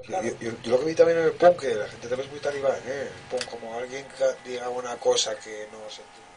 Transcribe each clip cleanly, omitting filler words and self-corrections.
Yo lo que vi también en el punk, que la gente también es muy talibán, ¿eh? El punk, como alguien que diga una cosa que no se entiende.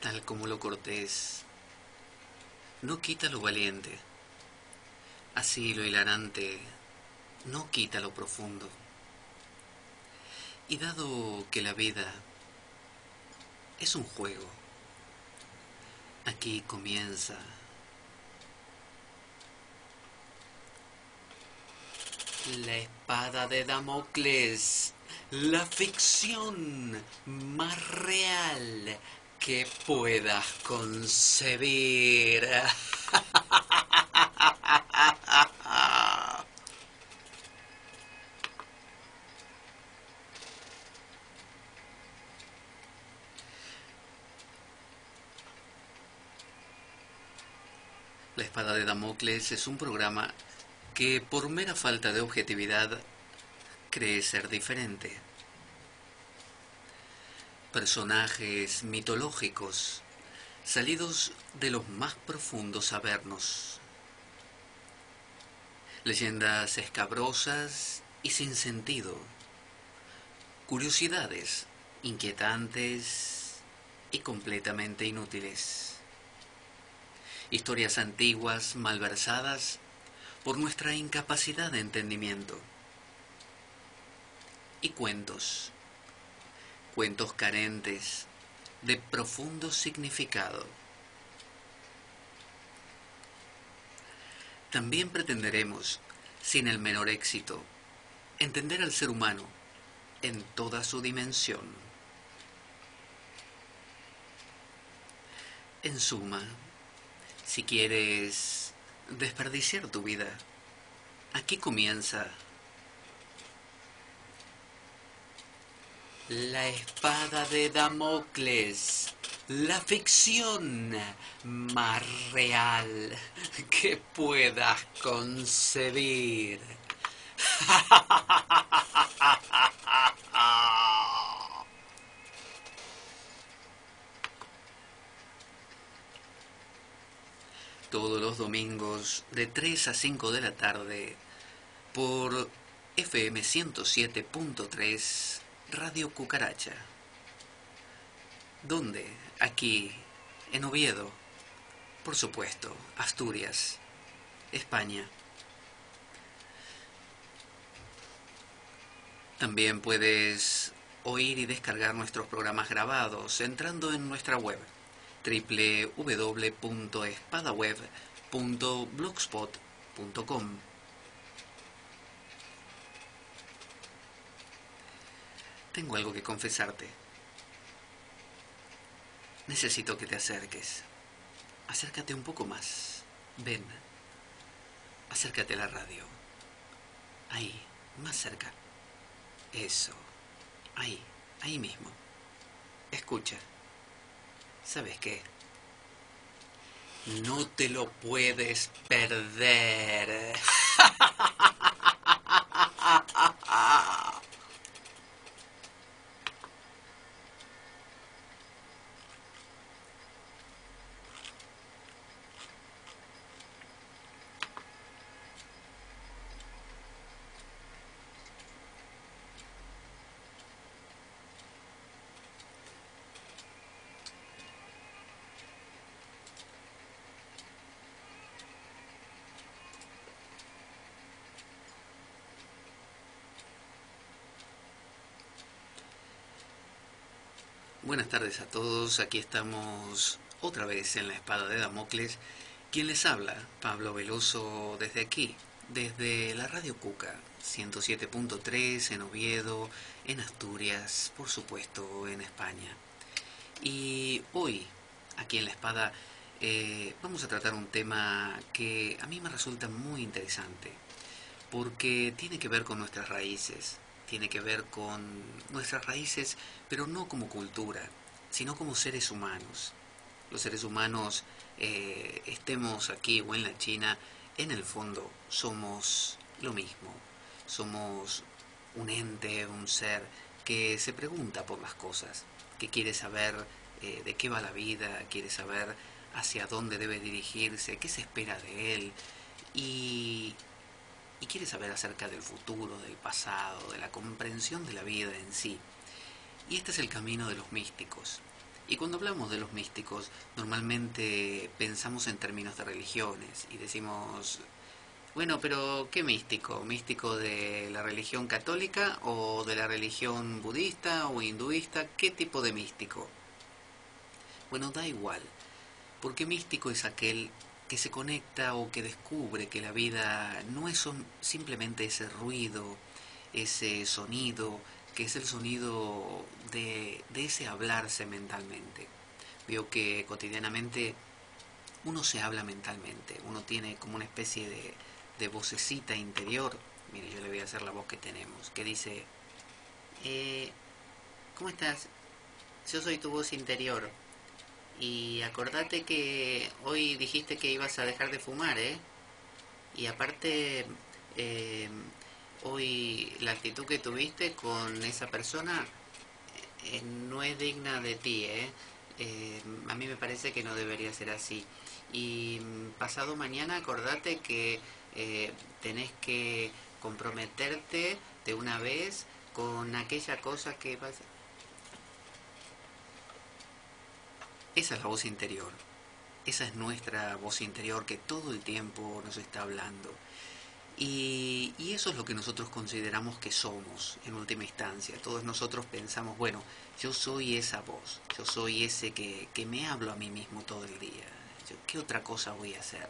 Tal como lo cortés no quita lo valiente, así lo hilarante no quita lo profundo. Y dado que la vida es un juego, aquí comienza la espada de Damocles, la ficción más real que puedas concebir. La espada de Damocles es un programa que por mera falta de objetividad cree ser diferente. Personajes mitológicos salidos de los más profundos avernos. Leyendas escabrosas y sin sentido. Curiosidades inquietantes y completamente inútiles. Historias antiguas malversadas por nuestra incapacidad de entendimiento. Y cuentos carentes de profundo significado. También pretenderemos, sin el menor éxito, entender al ser humano en toda su dimensión. En suma, si quieres desperdiciar tu vida, aquí comienza la espada de Damocles, la ficción más real que puedas concebir. Todos los domingos de 3 a 5 de la tarde por FM 107.3 Radio Cucaracha. ¿Dónde? Aquí, en Oviedo. Por supuesto, Asturias, España. También puedes oír y descargar nuestros programas grabados entrando en nuestra web www.espadaweb.blogspot.com. Tengo algo que confesarte. Necesito que te acerques. Acércate un poco más. Ven. Acércate a la radio. Ahí, más cerca. Eso. Ahí mismo. Escucha. ¿Sabes qué? No te lo puedes perder. Buenas tardes a todos, aquí estamos otra vez en la espada de Damocles. Quien les habla, Pablo Veloso, desde aquí, desde la Radio Cuca, 107.3 en Oviedo, en Asturias, por supuesto en España. Y hoy, aquí en la espada, vamos a tratar un tema que a mí me resulta muy interesante, porque tiene que ver con nuestras raíces. Tiene que ver con nuestras raíces, pero no como cultura, sino como seres humanos. Los seres humanos, estemos aquí o en la China, en el fondo somos lo mismo. Somos un ente, un ser que se pregunta por las cosas, que quiere saber de qué va la vida, quiere saber hacia dónde debe dirigirse, qué se espera de él, y quiere saber acerca del futuro, del pasado, de la comprensión de la vida en sí. Y este es el camino de los místicos. Y cuando hablamos de los místicos, normalmente pensamos en términos de religiones y decimos, bueno, pero ¿qué místico? ¿Místico de la religión católica o de la religión budista o hinduista? ¿Qué tipo de místico? Bueno, da igual, porque místico es aquel que se conecta o que descubre que la vida no es simplemente ese ruido, ese sonido, que es el sonido de ese hablarse mentalmente. Veo que cotidianamente uno se habla mentalmente, uno tiene como una especie de vocecita interior. Mire, yo le voy a hacer la voz que tenemos, que dice, ¿cómo estás? Yo soy tu voz interior. Y acordate que hoy dijiste que ibas a dejar de fumar, ¿eh? Y aparte, eh, hoy la actitud que tuviste con esa persona no es digna de ti, ¿eh? A mí me parece que no debería ser así. Y pasado mañana acordate que tenés que comprometerte de una vez con aquella cosa que vas. Esa es la voz interior. Esa es nuestra voz interior que todo el tiempo nos está hablando. Y eso es lo que nosotros consideramos que somos en última instancia. Todos nosotros pensamos, bueno, yo soy esa voz, yo soy ese que me hablo a mí mismo todo el día. ¿Qué otra cosa voy a hacer?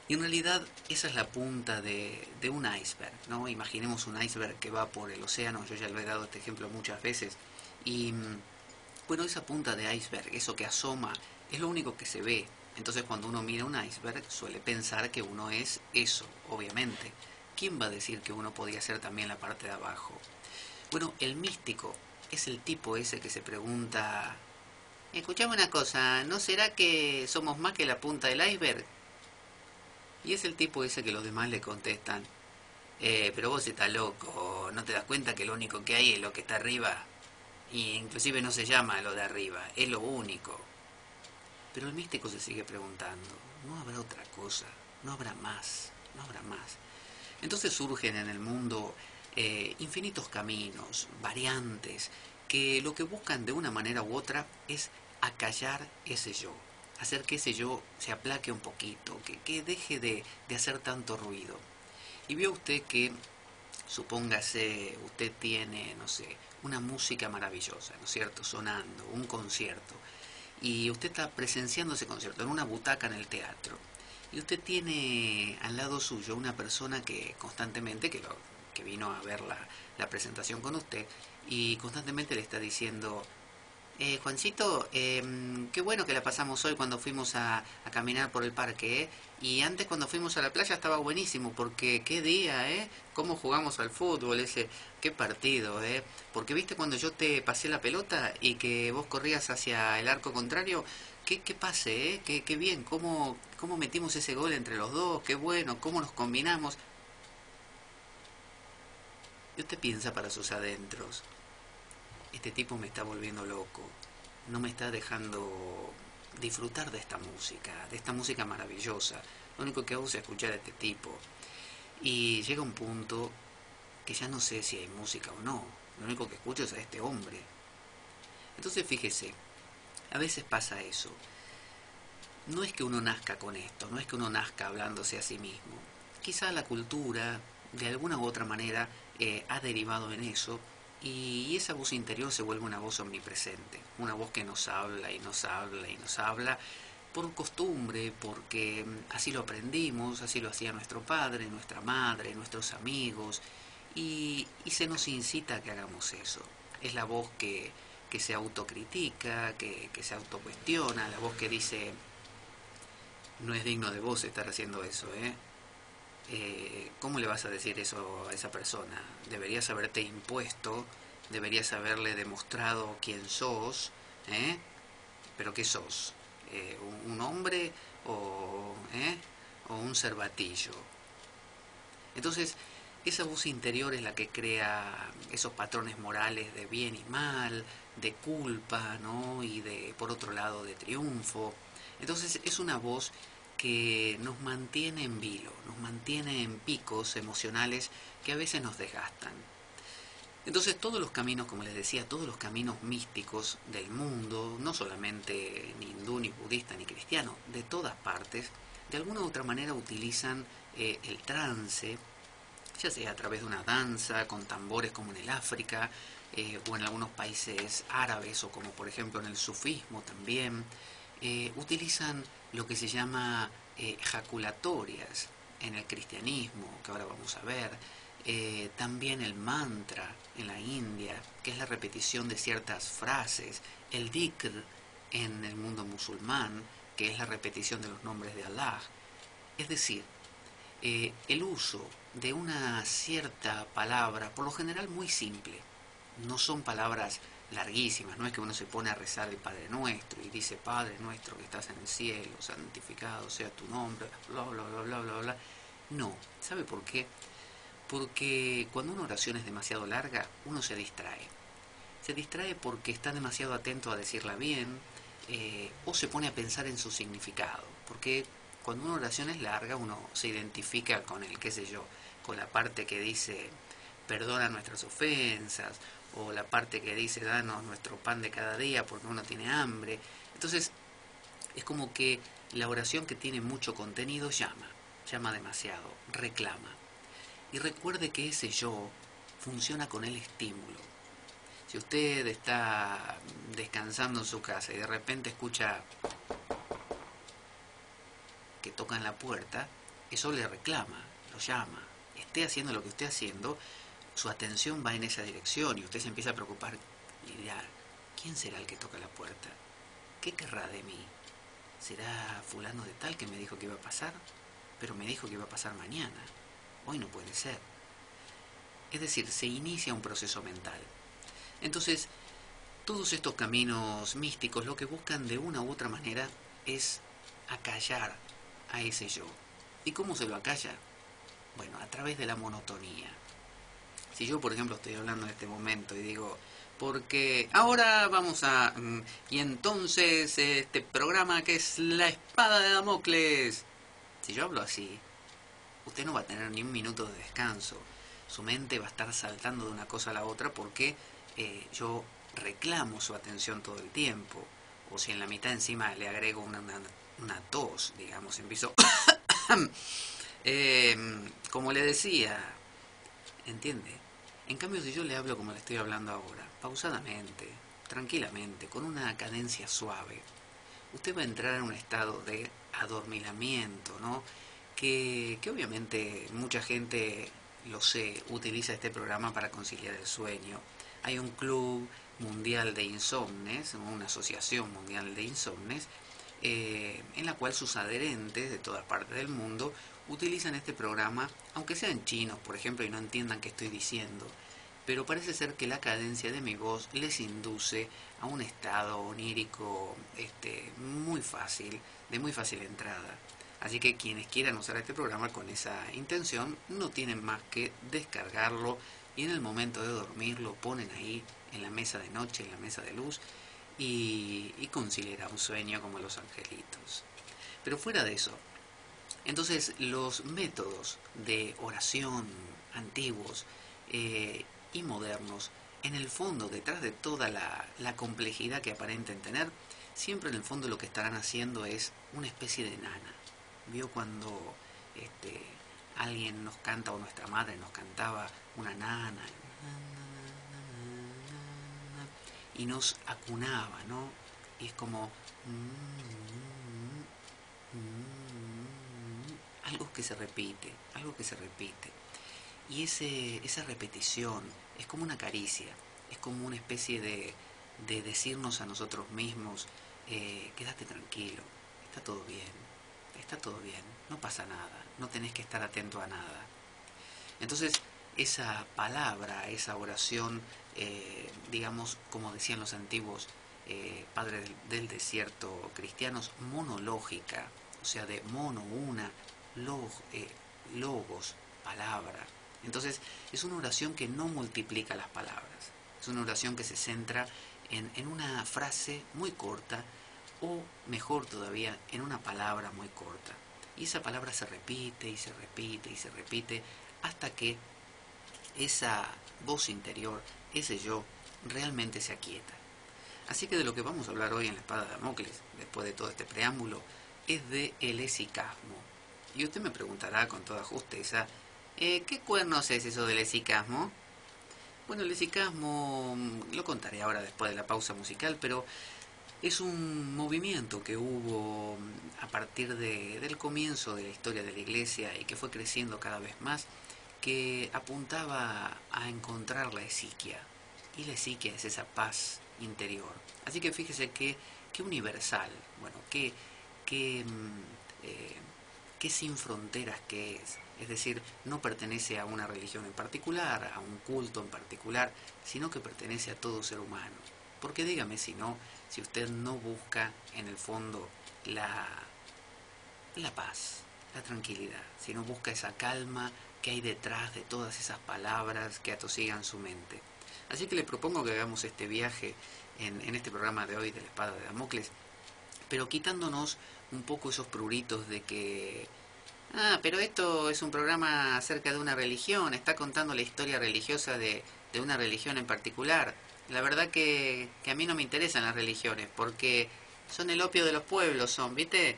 Y en realidad esa es la punta de un iceberg, ¿no? Imaginemos un iceberg que va por el océano, yo ya lo he dado este ejemplo muchas veces, y bueno, esa punta de iceberg, eso que asoma, es lo único que se ve. Entonces cuando uno mira un iceberg suele pensar que uno es eso, obviamente. ¿Quién va a decir que uno podía ser también la parte de abajo? Bueno, el místico es el tipo ese que se pregunta, escuchame una cosa, ¿no será que somos más que la punta del iceberg? Y es el tipo ese que los demás le contestan, pero vos estás loco, ¿no te das cuenta que lo único que hay es lo que está arriba? Y inclusive no se llama lo de arriba, es lo único. Pero el místico se sigue preguntando, ¿no habrá otra cosa? ¿No habrá más? ¿No habrá más? Entonces surgen en el mundo infinitos caminos, variantes, que lo que buscan de una manera u otra es acallar ese yo, hacer que ese yo se aplaque un poquito, que deje de hacer tanto ruido. Y vio usted que, supóngase, usted tiene, no sé, una música maravillosa, ¿no es cierto?, sonando, un concierto, y usted está presenciando ese concierto en una butaca en el teatro, y usted tiene al lado suyo una persona que constantemente, que que vino a ver la presentación con usted, y constantemente le está diciendo, Juancito, qué bueno que la pasamos hoy cuando fuimos a caminar por el parque, ¿eh? Y antes cuando fuimos a la playa estaba buenísimo, porque qué día, ¿eh? Cómo jugamos al fútbol, qué partido, ¿eh? Porque viste cuando yo te pasé la pelota y que vos corrías hacia el arco contrario, qué pase, ¿eh? Qué bien, cómo metimos ese gol entre los dos, qué bueno, cómo nos combinamos. Y usted piensa para sus adentros, este tipo me está volviendo loco, no me está dejando disfrutar de esta música maravillosa. Lo único que hago es escuchar a este tipo. Y llega un punto que ya no sé si hay música o no. Lo único que escucho es a este hombre. Entonces fíjese, a veces pasa eso. No es que uno nazca con esto, no es que uno nazca hablándose a sí mismo. Quizá la cultura, de alguna u otra manera, ha derivado en eso, y esa voz interior se vuelve una voz omnipresente, una voz que nos habla y nos habla y nos habla por costumbre, porque así lo aprendimos, así lo hacía nuestro padre, nuestra madre, nuestros amigos, y se nos incita a que hagamos eso. Es la voz que se autocritica, que se autocuestiona, la voz que dice, no es digno de vos estar haciendo eso, ¿eh? ¿Cómo le vas a decir eso a esa persona? Deberías haberte impuesto, deberías haberle demostrado quién sos, ¿eh? ¿Pero qué sos? ¿Un hombre o un cervatillo? Entonces, esa voz interior es la que crea esos patrones morales de bien y mal, de culpa, ¿no? Y de, por otro lado, de triunfo. Entonces, es una voz que nos mantiene en vilo, nos mantiene en picos emocionales que a veces nos desgastan. Entonces todos los caminos, como les decía, todos los caminos místicos del mundo, no solamente ni hindú, ni budista, ni cristiano, de todas partes, de alguna u otra manera utilizan el trance, ya sea a través de una danza, con tambores como en el África, o en algunos países árabes, o como por ejemplo en el sufismo también, utilizan lo que se llama jaculatorias en el cristianismo, que ahora vamos a ver, también el mantra en la India, que es la repetición de ciertas frases, el dhikr en el mundo musulmán, que es la repetición de los nombres de Allah. Es decir, el uso de una cierta palabra, por lo general muy simple, no son palabras larguísimas, no es que uno se pone a rezar el Padre Nuestro y dice, Padre Nuestro que estás en el cielo, santificado sea tu nombre, bla, bla, bla, bla, bla, bla. No, ¿sabe por qué? Porque cuando una oración es demasiado larga, uno se distrae. Se distrae porque está demasiado atento a decirla bien, o se pone a pensar en su significado. Porque cuando una oración es larga, uno se identifica con el, qué sé yo, con la parte que dice, perdona nuestras ofensas, o la parte que dice, danos nuestro pan de cada día porque uno tiene hambre. Entonces, es como que la oración que tiene mucho contenido llama demasiado, reclama. Y recuerde que ese yo funciona con el estímulo. Si usted está descansando en su casa y de repente escucha que tocan la puerta, eso le reclama, lo llama. Esté haciendo lo que esté haciendo, su atención va en esa dirección y usted se empieza a preocupar y dirá, ¿quién será el que toca la puerta? ¿Qué querrá de mí? ¿Será fulano de tal que me dijo que iba a pasar? Pero me dijo que iba a pasar mañana. Hoy no puede ser. Es decir, se inicia un proceso mental. Entonces, todos estos caminos místicos lo que buscan de una u otra manera es acallar a ese yo. ¿Y cómo se lo acalla? Bueno, a través de la monotonía. Si yo, por ejemplo, estoy hablando en este momento y digo, porque ahora vamos a... y entonces este programa que es La Espada de Damocles. Si yo hablo así, usted no va a tener ni un minuto de descanso. Su mente va a estar saltando de una cosa a la otra porque yo reclamo su atención todo el tiempo. O si en la mitad encima le agrego una tos, digamos, empiezo... como le decía, ¿entiende? En cambio, si yo le hablo como le estoy hablando ahora, pausadamente, tranquilamente, con una cadencia suave, usted va a entrar en un estado de adormilamiento, ¿no? Que obviamente mucha gente lo sé, utiliza este programa para conciliar el sueño. Hay un club mundial de insomnes, una asociación mundial de insomnes, en la cual sus adherentes de todas partes del mundo utilizan este programa, aunque sean chinos, por ejemplo, y no entiendan qué estoy diciendo. Pero parece ser que la cadencia de mi voz les induce a un estado onírico muy fácil, de muy fácil entrada. Así que quienes quieran usar este programa con esa intención no tienen más que descargarlo y en el momento de dormir lo ponen ahí en la mesa de noche, en la mesa de luz y conciliará un sueño como los angelitos. Pero fuera de eso, entonces los métodos de oración antiguos y modernos, en el fondo, detrás de toda la complejidad que aparenten tener, siempre en el fondo lo que estarán haciendo es una especie de nana. ¿Vio cuando alguien nos canta o nuestra madre nos cantaba una nana? Y nos acunaba, ¿no? Y es como algo que se repite, algo que se repite. Y esa repetición es como una caricia, es como una especie de decirnos a nosotros mismos, quédate tranquilo, está todo bien, no pasa nada, no tenés que estar atento a nada. Entonces, esa palabra, esa oración, digamos, como decían los antiguos padres del desierto cristianos, monológica, o sea, de mono, una, logos, palabra. Entonces, es una oración que no multiplica las palabras, es una oración que se centra en una frase muy corta, o mejor todavía, en una palabra muy corta. Y esa palabra se repite y se repite y se repite hasta que esa voz interior, ese yo, realmente se aquieta. Así que de lo que vamos a hablar hoy en la espada de Damocles, después de todo este preámbulo, es de el esicasmo. Y usted me preguntará con toda justeza, ¿qué cuernos es eso del esicasmo? Bueno, el esicasmo lo contaré ahora después de la pausa musical, pero es un movimiento que hubo a partir del comienzo de la historia de la Iglesia y que fue creciendo cada vez más, que apuntaba a encontrar la esiquia. Y la esiquia es esa paz interior. Así que fíjese que universal, bueno, que sin fronteras que es. Es decir, no pertenece a una religión en particular, a un culto en particular, sino que pertenece a todo ser humano. Porque dígame si no, si usted no busca en el fondo la paz, la tranquilidad, si no busca esa calma que hay detrás de todas esas palabras que atosigan su mente. Así que le propongo que hagamos este viaje en este programa de hoy de la espada de Damocles, pero quitándonos un poco esos pruritos de que pero esto es un programa acerca de una religión, está contando la historia religiosa de una religión en particular. La verdad que a mí no me interesan las religiones, porque son el opio de los pueblos, ¿viste?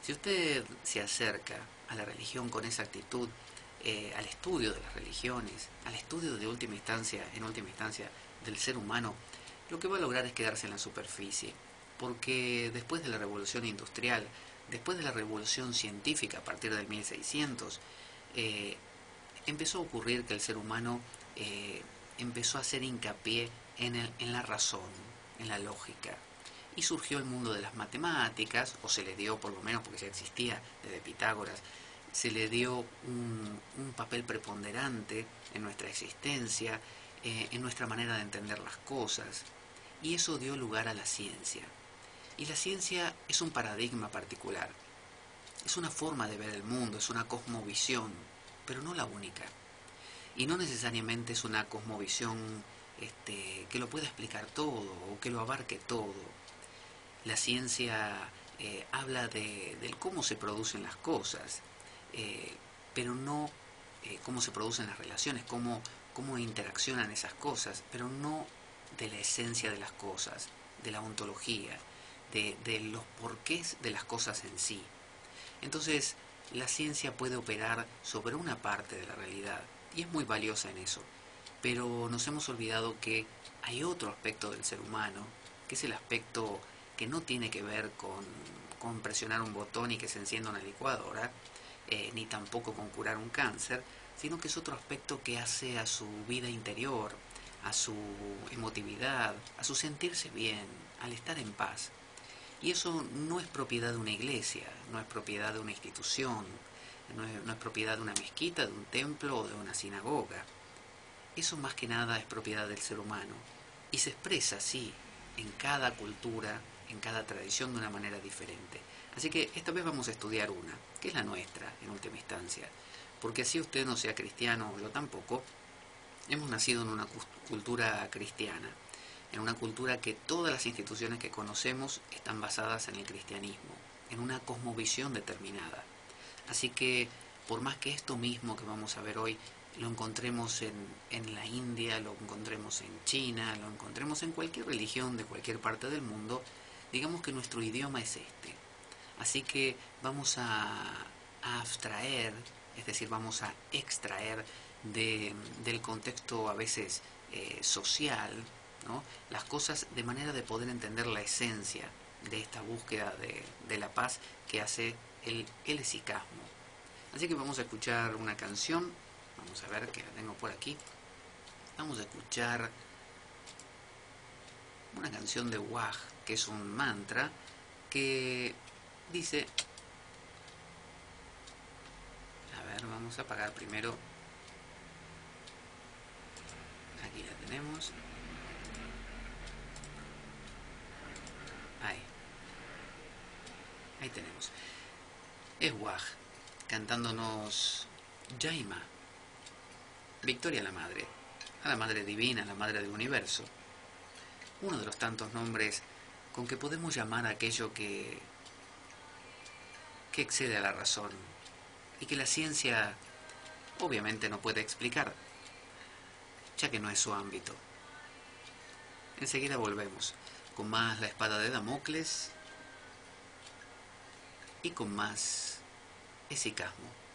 Si usted se acerca a la religión con esa actitud, al estudio de las religiones, al estudio de última instancia, en última instancia, del ser humano, lo que va a lograr es quedarse en la superficie, porque después de la revolución industrial, después de la revolución científica a partir del 1600, empezó a ocurrir que el ser humano empezó a hacer hincapié en la razón, en la lógica. Y surgió el mundo de las matemáticas, o se le dio, por lo menos porque ya existía desde Pitágoras, se le dio un papel preponderante en nuestra existencia, en nuestra manera de entender las cosas. Y eso dio lugar a la ciencia. Y la ciencia es un paradigma particular. Es una forma de ver el mundo, es una cosmovisión, pero no la única. Y no necesariamente es una cosmovisión que lo pueda explicar todo o que lo abarque todo. La ciencia habla del cómo se producen las cosas, pero no cómo se producen las relaciones, cómo interaccionan esas cosas, pero no de la esencia de las cosas, de la ontología, de los porqués de las cosas en sí. Entonces, la ciencia puede operar sobre una parte de la realidad y es muy valiosa en eso, pero nos hemos olvidado que hay otro aspecto del ser humano, que es el aspecto que no tiene que ver con presionar un botón y que se encienda una licuadora, ni tampoco con curar un cáncer, sino que es otro aspecto que hace a su vida interior, a su emotividad, a su sentirse bien, al estar en paz. Y eso no es propiedad de una iglesia, no es propiedad de una institución, no es propiedad de una mezquita, de un templo o de una sinagoga. Eso más que nada es propiedad del ser humano y se expresa así en cada cultura, en cada tradición de una manera diferente. Así que esta vez vamos a estudiar una, que es la nuestra en última instancia, porque así usted no sea cristiano o yo tampoco, hemos nacido en una cultura cristiana, en una cultura que todas las instituciones que conocemos están basadas en el cristianismo, en una cosmovisión determinada. Así que por más que esto mismo que vamos a ver hoy lo encontremos en la India, lo encontremos en China, lo encontremos en cualquier religión de cualquier parte del mundo, digamos que nuestro idioma es este. Así que vamos a abstraer, es decir, vamos a extraer del contexto a veces social, ¿no?, las cosas de manera de poder entender la esencia de esta búsqueda de la paz que hace el hesychasmo. Así que vamos a escuchar una canción, vamos a ver que la tengo por aquí, vamos a escuchar una canción de Waj, que es un mantra que dice, a ver, vamos a apagar primero, aquí la tenemos, ahí tenemos, es Waj cantándonos Jaima, Victoria a la Madre Divina, a la Madre del Universo, uno de los tantos nombres con que podemos llamar a aquello que excede a la razón y que la ciencia obviamente no puede explicar, ya que no es su ámbito. Enseguida volvemos con más La Espada de Damocles y con más hesychasmo.